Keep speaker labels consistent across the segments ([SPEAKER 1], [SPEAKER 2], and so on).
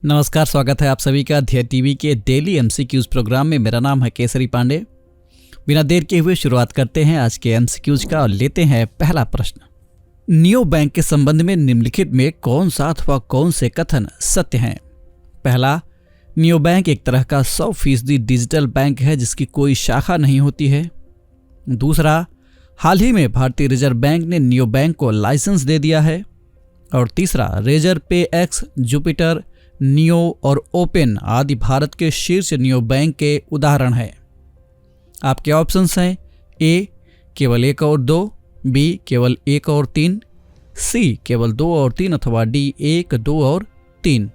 [SPEAKER 1] नमस्कार, स्वागत है आप सभी का ध्येय टीवी के डेली एमसीक्यूज प्रोग्राम में। मेरा नाम है केसरी पांडे। बिना देर के हुए शुरुआत करते हैं आज के एमसीक्यूज का और लेते हैं पहला प्रश्न। नियो बैंक के संबंध में निम्नलिखित में कौन सा अथवा कौन से कथन सत्य हैं? पहला, नियो बैंक एक तरह का 100% डिजिटल बैंक है जिसकी कोई शाखा नहीं होती है। दूसरा, हाल ही में भारतीय रिजर्व बैंक ने नियो बैंक को लाइसेंस दे दिया है। और तीसरा, रेजर पे एक्स, जुपिटर, नियो और ओपन आदि भारत के शीर्ष नियो बैंक के उदाहरण हैं। आपके ऑप्शंस हैं ए केवल 1 और 2, बी केवल 1 और 3, सी केवल 2 और 3 अथवा डी 1, 2 और 3।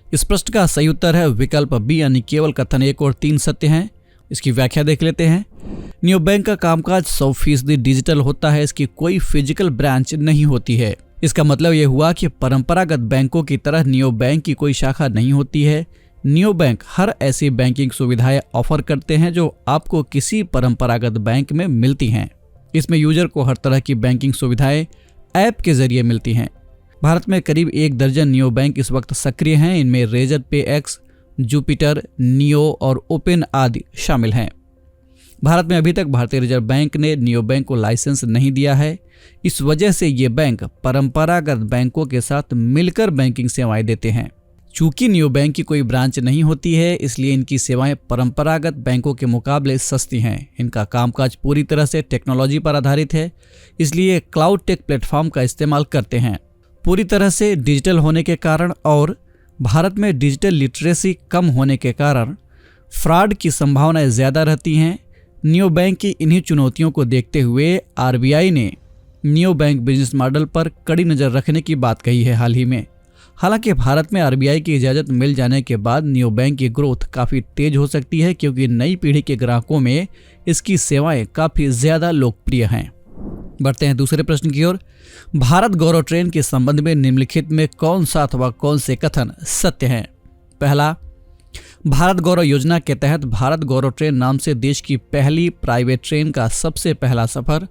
[SPEAKER 1] इस प्रश्न का सही उत्तर है विकल्प बी यानी केवल कथन 1 और 3 सत्य हैं। इसकी व्याख्या देख लेते हैं। नियो बैंक का कामकाज 100% डिजिटल होता है। इसकी कोई फिजिकल ब्रांच नहीं होती है। इसका मतलब यह हुआ कि परंपरागत बैंकों की तरह नियो बैंक की कोई शाखा नहीं होती है। नियो बैंक हर ऐसी बैंकिंग सुविधाएं ऑफर करते हैं जो आपको किसी परंपरागत बैंक में मिलती हैं। इसमें यूजर को हर तरह की बैंकिंग सुविधाएं ऐप के जरिए मिलती हैं। भारत में करीब 1 दर्जन नियो बैंक इस वक्त सक्रिय हैं। इनमें रेजर पे एक्स, जुपिटर, नियो और ओपन आदि शामिल हैं। भारत में अभी तक भारतीय रिजर्व बैंक ने नियो बैंक को लाइसेंस नहीं दिया है। इस वजह से ये बैंक परंपरागत बैंकों के साथ मिलकर बैंकिंग सेवाएं देते हैं। चूंकि नियो बैंक की कोई ब्रांच नहीं होती है, इसलिए इनकी सेवाएं परंपरागत बैंकों के मुकाबले सस्ती हैं। इनका कामकाज पूरी तरह से टेक्नोलॉजी पर आधारित है, इसलिए क्लाउड टेक प्लेटफॉर्म का इस्तेमाल करते हैं। पूरी तरह से डिजिटल होने के कारण और भारत में डिजिटल लिटरेसी कम होने के कारण फ्रॉड की संभावनाएं ज्यादा रहती हैं। नियो बैंक की इन्हीं चुनौतियों को देखते हुए आरबीआई ने नियो बैंक बिजनेस मॉडल पर कड़ी नजर रखने की बात कही है हाल ही में। हालांकि भारत में आरबीआई की इजाजत मिल जाने के बाद नियो बैंक की ग्रोथ काफी तेज हो सकती है, क्योंकि नई पीढ़ी के ग्राहकों में इसकी सेवाएं काफी ज्यादा लोकप्रिय हैं। बढ़ते हैं दूसरे प्रश्न की ओर। भारत गौरव ट्रेन के संबंध में निम्नलिखित में कौन सा अथवा कौन से कथन सत्य हैं? पहला, भारत गौरव योजना के तहत भारत गौरव ट्रेन नाम से देश की पहली प्राइवेट ट्रेन का सबसे पहला सफर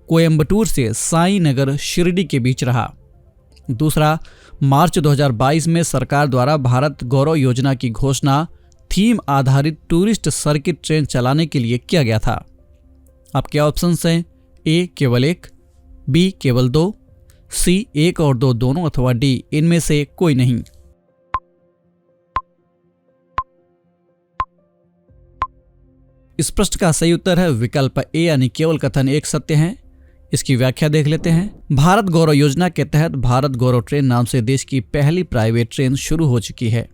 [SPEAKER 1] कोयंबटूर से साईनगर शिरडी के बीच रहा। दूसरा, मार्च 2022 में सरकार द्वारा भारत गौरव योजना की घोषणा थीम आधारित टूरिस्ट सर्किट ट्रेन चलाने के लिए किया गया था। आपके ऑप्शंस हैं ए केवल 1, बी केवल 2, सी 1 और 2 दोनों अथवा डी इनमें से कोई नहीं। इस प्रश्न का सही उत्तर है विकल्प ए यानी केवल कथन 1 सत्य है। इसकी व्याख्या देख लेते हैं। भारत गौरव योजना के तहत भारत गौरव ट्रेन नाम से देश की पहली प्राइवेट ट्रेन शुरू हो चुकी है।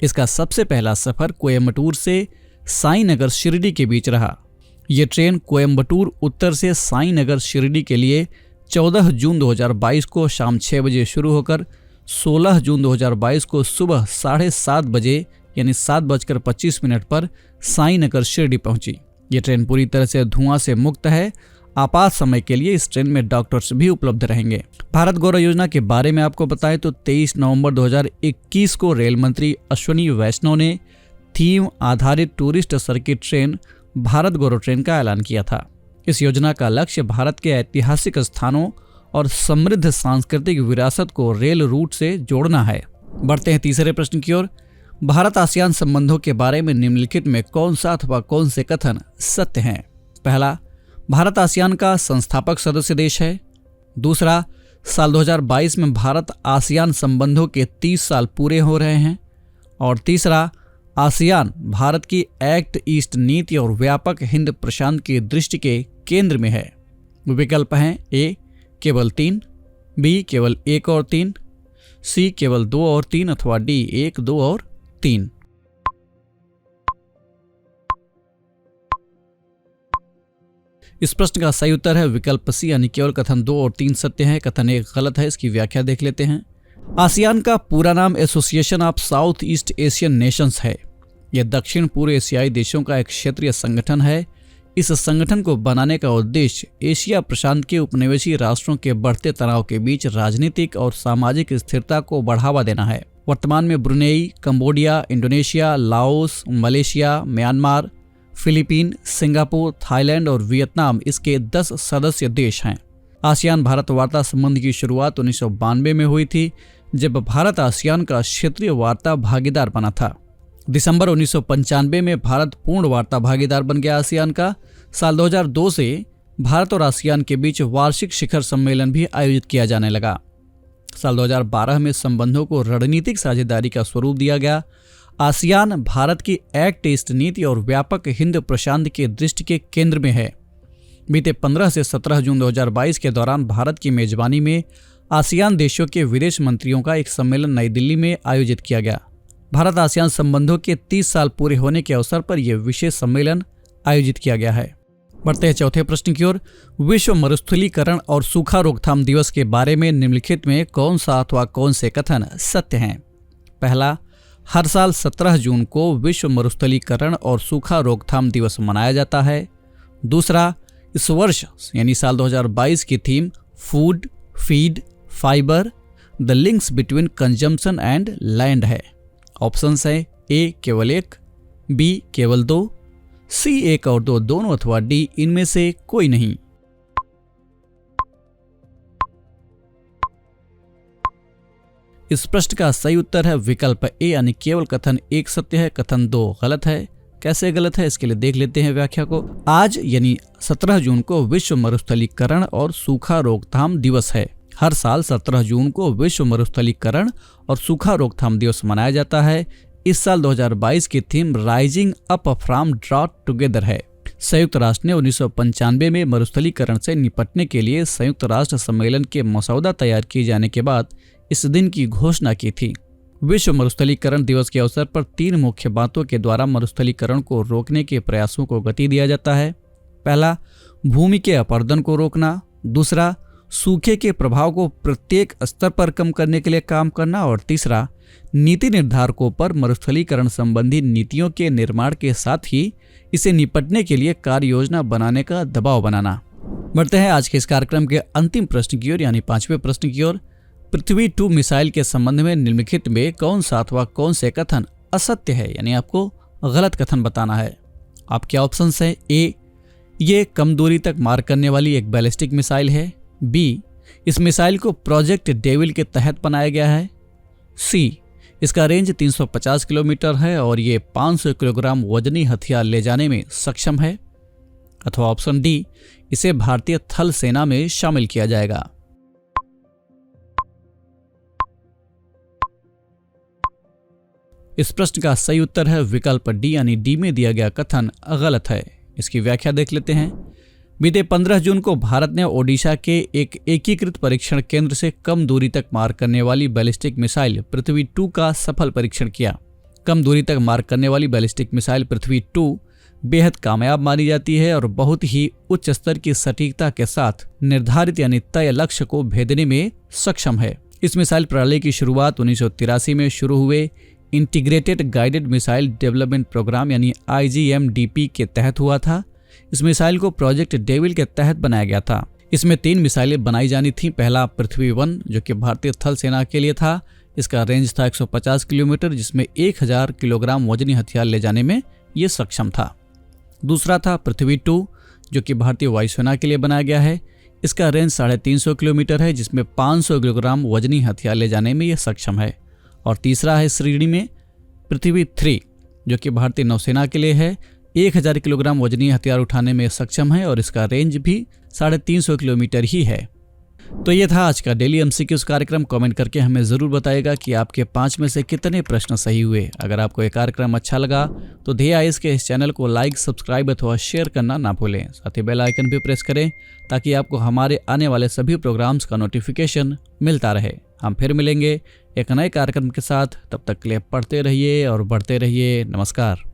[SPEAKER 1] इसका सबसे पहला सफर कोयंबटूर से साईनगर शिरडी के बीच रहा। ये ट्रेन कोयंबटूर उत्तर से साईनगर शिरडी के लिए 14 जून 2022 को शाम 6 बजे शुरू होकर 16 जून 2022 को सुबह 7:30 बजे यानी 7:25 पर साईनगर शिरडी पहुंची। ये ट्रेन पूरी तरह से धुआं से मुक्त है। आपात समय के लिए इस ट्रेन में डॉक्टर्स भी उपलब्ध रहेंगे। भारत गौरव योजना के बारे में आपको बताएं तो 23 नवंबर 2021 को रेल मंत्री अश्विनी वैष्णव ने थीम आधारित टूरिस्ट सर्किट ट्रेन भारत गौरव ट्रेन का ऐलान किया था। इस योजना का लक्ष्य भारत के ऐतिहासिक स्थानों और समृद्ध सांस्कृतिक विरासत को रेल रूट से जोड़ना है। बढ़ते हैं तीसरे प्रश्न की ओर। भारत आसियान संबंधों के बारे में निम्नलिखित में कौन सा अथवा कौन से कथन सत्य हैं? पहला, भारत आसियान का संस्थापक सदस्य देश है। दूसरा, साल 2022 में भारत आसियान संबंधों के 30 साल पूरे हो रहे हैं। और तीसरा, आसियान भारत की एक्ट ईस्ट नीति और व्यापक हिंद प्रशांत की दृष्टि के केंद्र में है। विकल्प हैं ए केवल 3, बी केवल 1 और 3, सी केवल 2 और 3 अथवा डी 1, 2 और 3। इस प्रश्न का सही उत्तर है विकल्प सी यानी केवल कथन 2 और 3 सत्य है। कथन 1 गलत है। इसकी व्याख्या देख लेते हैं। आसियान का पूरा नाम association of south east Asian Nations है। यह दक्षिण पूर्व एशियाई देशों का एक क्षेत्रीय संगठन है। इस संगठन को बनाने का उद्देश्य एशिया प्रशांत के उपनिवेशी राष्ट्रों के बढ़ते तनाव के बीच राजनीतिक और सामाजिक स्थिरता को बढ़ावा देना है। वर्तमान में Brunei, Cambodia, Indonesia, Laos, Malaysia, Myanmar, Philippine, Singapore, Thailand और वियतनाम इसके 10 सदस्य देश हैं। आसियान भारत वार्ता संबंध की शुरुआत 1992 में हुई थी, जब भारत आसियान का क्षेत्रीय वार्ता भागीदार बना था। दिसंबर 1995 में भारत पूर्ण वार्ता भागीदार बन गया आसियान का। साल 2002 से भारत और आसियान के बीच वार्षिक शिखर सम्मेलन भी आयोजित किया जाने लगा। साल 2012 में संबंधों को रणनीतिक साझेदारी का स्वरूप दिया गया। आसियान भारत की एक्ट ईस्ट नीति और व्यापक हिंद प्रशांत के दृष्टि के केंद्र में है। बीते 15 से 17 जून 2022 के दौरान भारत की मेजबानी में आसियान देशों के विदेश मंत्रियों का एक सम्मेलन नई दिल्ली में आयोजित किया गया। भारत आसियान संबंधों के 30 साल पूरे होने के अवसर पर यह विशेष सम्मेलन आयोजित किया गया है। बढ़ते हैं चौथे प्रश्न की ओर। विश्व मरुस्थलीकरण और सूखा रोकथाम दिवस के बारे में निम्नलिखित में कौन सा अथवा कौन से कथन सत्य हैं? पहला, हर साल 17 जून को विश्व मरुस्थलीकरण और सूखा रोकथाम दिवस मनाया जाता है। दूसरा, इस वर्ष यानी साल 2022 की theme food, feed, fibre, the links between consumption and land है। ऑप्शंस है ए केवल 1, बी केवल 2, सी 1 और 2 दोनों अथवा डी इनमें से कोई नहीं। इस प्रश्न का सही उत्तर है विकल्प ए यानी केवल कथन 1 सत्य है, कथन 2 गलत है। कैसे गलत है इसके लिए देख लेते हैं व्याख्या को। आज यानी 17 जून को विश्व मरुस्थलीकरण और सूखा रोकथाम दिवस है। हर साल 17 जून को विश्व मरुस्थलीकरण और सूखा रोकथाम दिवस मनाया जाता है। इस साल 2022 की theme rising up from drought together है। संयुक्त राष्ट्र ने 1995 में मरुस्थलीकरण से निपटने के लिए संयुक्त राष्ट्र सम्मेलन के मसौदा तैयार किए जाने के बाद इस दिन की घोषणा की थी। विश्व मरुस्थलीकरण दिवस के अवसर पर 3 मुख्य बातों के द्वारा मरुस्थलीकरण को रोकने के प्रयासों को गति दिया जाता है। पहला, भूमि के अपरदन को रोकना। दूसरा, सूखे के प्रभाव को प्रत्येक स्तर पर कम करने के लिए काम करना। और तीसरा, नीति निर्धारकों पर मरुस्थलीकरण संबंधी नीतियों के निर्माण के साथ ही इसे निपटने के लिए कार्य योजना बनाने का दबाव बनाना। बढ़ते हैं आज के इस कार्यक्रम के अंतिम प्रश्न की ओर यानी 5वें प्रश्न की ओर। पृथ्वी 2 मिसाइल के संबंध में निम्नलिखित में कौन सा अथवा कौन से कथन असत्य है, यानी आपको गलत कथन बताना है। आपके ऑप्शंस है ए, ये कम दूरी तक मार करने वाली एक बैलिस्टिक मिसाइल है। बी, इस मिसाइल को प्रोजेक्ट डेविल के तहत बनाया गया है। सी, इसका रेंज 350 किलोमीटर है और ये 500 किलोग्राम वजनी हथियार ले जाने में सक्षम है। अथवा ऑप्शन डी, इसे भारतीय थल सेना में शामिल किया जाएगा। इस प्रश्न का सही उत्तर है विकल्प डी यानी डी में दिया गया कथन गलत है। इसकी व्याख्या देख लेते हैं। बीते 15 जून को भारत ने ओडिशा के एक एकीकृत परीक्षण केंद्र से कम दूरी तक मार करने वाली बैलिस्टिक मिसाइल पृथ्वी 2 का सफल परीक्षण किया। कम दूरी तक मार करने वाली बैलिस्टिक मिसाइल पृथ्वी 2 बेहद कामयाब मानी जाती है और बहुत ही उच्च स्तर की सटीकता के साथ निर्धारित यानी तय लक्ष्य को भेदने में सक्षम है। इस मिसाइल प्रणाली की शुरुआत 1983 में शुरू हुए integrated guided missile development program यानी IGMDP के तहत हुआ था। इस मिसाइल को प्रोजेक्ट डेविल के तहत बनाया गया था। इसमें 3 मिसाइलें बनाई जानी थीं। पहला पृथ्वी 1 जो कि भारतीय थल सेना के लिए था। इसका रेंज था 150 किलोमीटर, जिसमें 1000 किलोग्राम वजनी हथियार ले जाने में ये सक्षम था। दूसरा था पृथ्वी 2 जो कि भारतीय वायुसेना के लिए बनाया गया है। इसका रेंज 350 किलोमीटर है, जिसमें 500 किलोग्राम वजनी हथियार ले जाने में ये सक्षम है। और तीसरा है श्रेणी में पृथ्वी 3 जो कि भारतीय नौसेना के लिए है। 1000 किलोग्राम वजनी हथियार उठाने में सक्षम है और इसका रेंज भी 350 किलोमीटर ही है। तो ये था आज का डेली एमसीक्यूज कार्यक्रम। कमेंट करके हमें ज़रूर बताइएगा कि आपके 5 में से कितने प्रश्न सही हुए। अगर आपको ये कार्यक्रम अच्छा लगा तो DIS के इस चैनल को लाइक, सब्सक्राइब अथवा शेयर करना ना भूलें। साथ ही बेल आइकन भी प्रेस करें ताकि आपको हमारे आने वाले सभी प्रोग्राम्स का नोटिफिकेशन मिलता रहे। हम फिर मिलेंगे एक नए कार्यक्रम के साथ। तब तक के लिए पढ़ते रहिए और बढ़ते रहिए। नमस्कार।